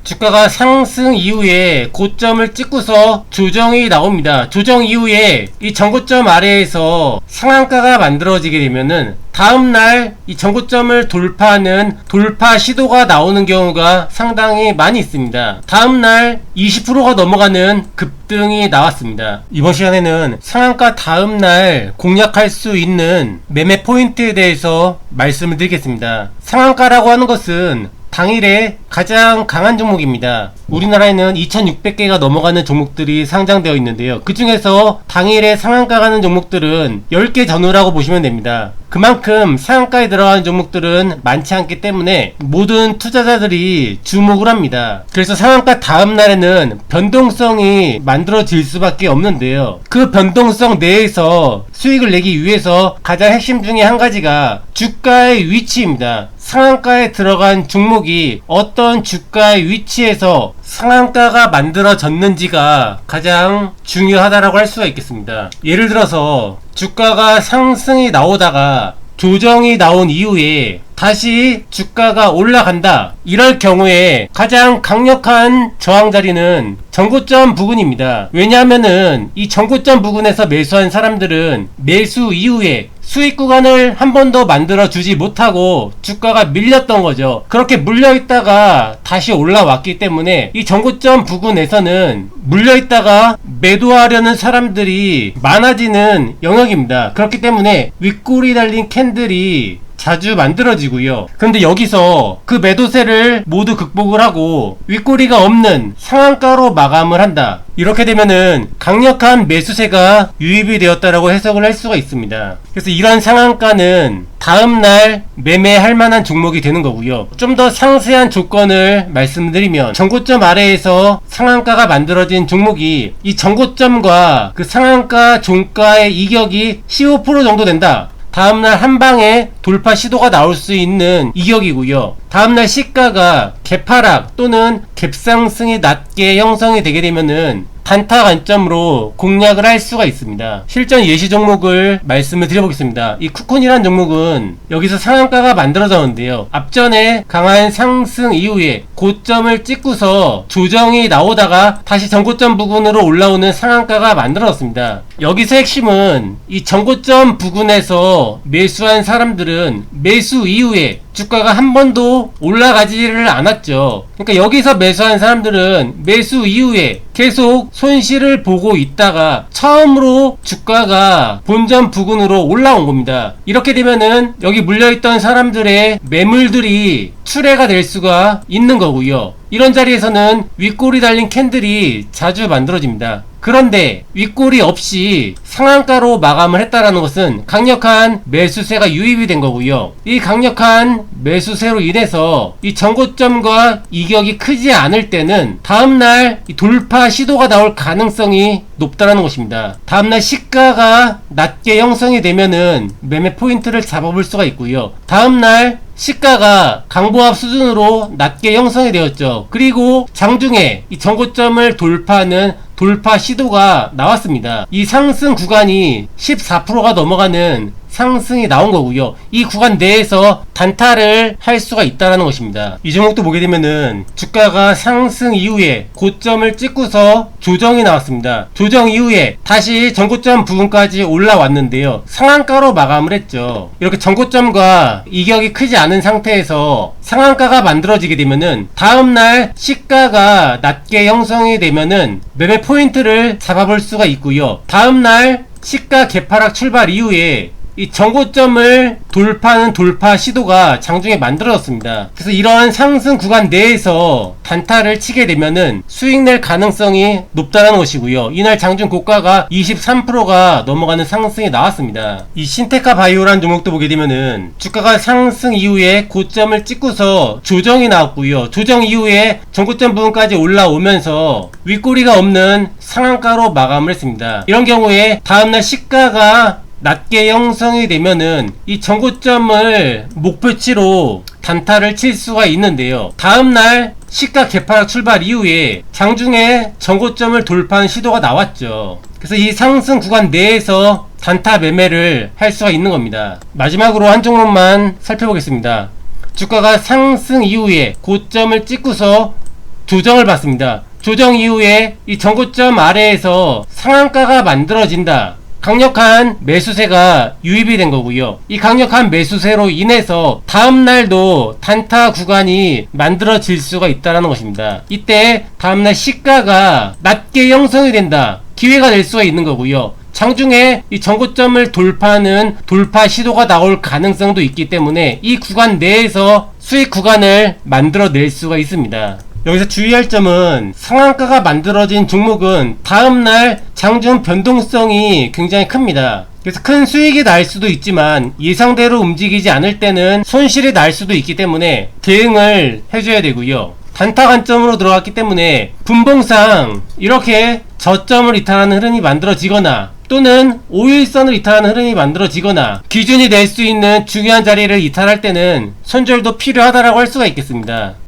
주가가 상승 이후에 고점을 찍고서 조정이 나옵니다. 조정 이후에 이 전고점 아래에서 상한가가 만들어지게 되면은 다음날 이 전고점을 돌파하는 돌파 시도가 나오는 경우가 상당히 많이 있습니다. 다음날 20%가 넘어가는 급등이 나왔습니다. 이번 시간에는 상한가 다음날 공략할 수 있는 매매 포인트에 대해서 말씀을 드리겠습니다. 상한가라고 하는 것은 당일에 가장 강한 종목입니다. 우리나라에는 2600개가 넘어가는 종목들이 상장되어 있는데요. 그 중에서 당일에 상한가 가는 종목들은 10개 전후라고 보시면 됩니다. 그만큼 상한가에 들어가는 종목들은 많지 않기 때문에 모든 투자자들이 주목을 합니다. 그래서 상한가 다음 날에는 변동성이 만들어질 수밖에 없는데요. 그 변동성 내에서 수익을 내기 위해서 가장 핵심 중에 한 가지가 주가의 위치입니다. 상한가에 들어간 종목이 어떤 주가의 위치에서 상한가가 만들어졌는지가 가장 중요하다라고 할 수가 있겠습니다. 예를 들어서 주가가 상승이 나오다가 조정이 나온 이후에 다시 주가가 올라간다, 이럴 경우에 가장 강력한 저항 자리는 전고점 부근입니다. 왜냐하면은 이 전고점 부근에서 매수한 사람들은 매수 이후에 수익 구간을 한 번 더 만들어 주지 못하고 주가가 밀렸던 거죠. 그렇게 물려있다가 다시 올라왔기 때문에 이 전고점 부근에서는 물려있다가 매도하려는 사람들이 많아지는 영역입니다. 그렇기 때문에 윗꼬리 달린 캔들이 자주 만들어지고요. 그런데 여기서 그 매도세를 모두 극복을 하고 윗꼬리가 없는 상한가로 마감을 한다. 이렇게 되면은 강력한 매수세가 유입이 되었다라고 해석을 할 수가 있습니다. 그래서 이런 상한가는 다음날 매매할 만한 종목이 되는 거고요. 좀 더 상세한 조건을 말씀드리면 전고점 아래에서 상한가가 만들어진 종목이 이 전고점과 그 상한가 종가의 이격이 15% 정도 된다. 다음날 한방에 돌파 시도가 나올 수 있는 이격이고요. 다음날 시가가 개파락 또는 갭상승이 낮게 형성이 되게 되면은 단타 관점으로 공략을 할 수가 있습니다. 실전 예시 종목을 말씀을 드려보겠습니다. 이 쿠콘이라는 종목은 여기서 상한가가 만들어졌는데요. 앞전에 강한 상승 이후에 고점을 찍고서 조정이 나오다가 다시 전고점 부근으로 올라오는 상한가가 만들어졌습니다. 여기서 핵심은 이 전고점 부근에서 매수한 사람들은 매수 이후에 주가가 한 번도 올라가지를 않았죠. 그러니까 여기서 매수한 사람들은 매수 이후에 계속 손실을 보고 있다가 처음으로 주가가 본전 부근으로 올라온 겁니다. 이렇게 되면은 여기 물려있던 사람들의 매물들이 출회가 될 수가 있는 거고요. 이런 자리에서는 윗꼬리 달린 캔들이 자주 만들어집니다. 그런데 윗꼬리 없이 상한가로 마감을 했다라는 것은 강력한 매수세가 유입이 된 거고요. 이 강력한 매수세로 인해서 이 전고점과 이격이 크지 않을 때는 다음날 돌파 시도가 나올 가능성이 높다라는 것입니다. 다음날 시가가 낮게 형성이 되면은 매매 포인트를 잡아볼 수가 있고요. 다음날 시가가 강보합 수준으로 낮게 형성이 되었죠. 그리고 장중에 이 전고점을 돌파하는 돌파 시도가 나왔습니다. 이 상승 구간이 14%가 넘어가는 상승이 나온 거고요. 이 구간 내에서 단타를 할 수가 있다는 것입니다. 이 종목도 보게 되면은 주가가 상승 이후에 고점을 찍고서 조정이 나왔습니다. 조정 이후에 다시 전고점 부근까지 올라왔는데요. 상한가로 마감을 했죠. 이렇게 전고점과 이격이 크지 않은 상태에서 상한가가 만들어지게 되면은 다음날 시가가 낮게 형성이 되면은 매매 포인트를 잡아볼 수가 있고요. 다음날 시가 개파락 출발 이후에 이 전고점을 돌파하는 돌파 시도가 장중에 만들어졌습니다. 그래서 이러한 상승 구간 내에서 단타를 치게 되면은 수익 낼 가능성이 높다는 것이고요. 이날 장중 고가가 23%가 넘어가는 상승이 나왔습니다. 이 신테카 바이오라는 종목도 보게 되면은 주가가 상승 이후에 고점을 찍고서 조정이 나왔고요. 조정 이후에 전고점 부분까지 올라오면서 윗꼬리가 없는 상한가로 마감을 했습니다. 이런 경우에 다음날 시가가 낮게 형성이 되면은 이 전고점을 목표치로 단타를 칠 수가 있는데요. 다음날 시가 개파락 출발 이후에 장중에 전고점을 돌파하는 시도가 나왔죠. 그래서 이 상승 구간 내에서 단타 매매를 할 수가 있는 겁니다. 마지막으로 한 종목만 살펴보겠습니다. 주가가 상승 이후에 고점을 찍고서 조정을 받습니다. 조정 이후에 이 전고점 아래에서 상한가가 만들어진다. 강력한 매수세가 유입이 된 거고요. 이 강력한 매수세로 인해서 다음날도 단타 구간이 만들어질 수가 있다는 것입니다. 이때 다음날 시가가 낮게 형성이 된다. 기회가 될 수가 있는 거고요. 장중에 이 전고점을 돌파하는 돌파 시도가 나올 가능성도 있기 때문에 이 구간 내에서 수익 구간을 만들어낼 수가 있습니다. 여기서 주의할 점은 상한가가 만들어진 종목은 다음날 장중 변동성이 굉장히 큽니다. 그래서 큰 수익이 날 수도 있지만 예상대로 움직이지 않을 때는 손실이 날 수도 있기 때문에 대응을 해줘야 되고요. 단타 관점으로 들어갔기 때문에 분봉상 이렇게 저점을 이탈하는 흐름이 만들어지거나 또는 5일선을 이탈하는 흐름이 만들어지거나 기준이 될 수 있는 중요한 자리를 이탈할 때는 손절도 필요하다라고 할 수가 있겠습니다.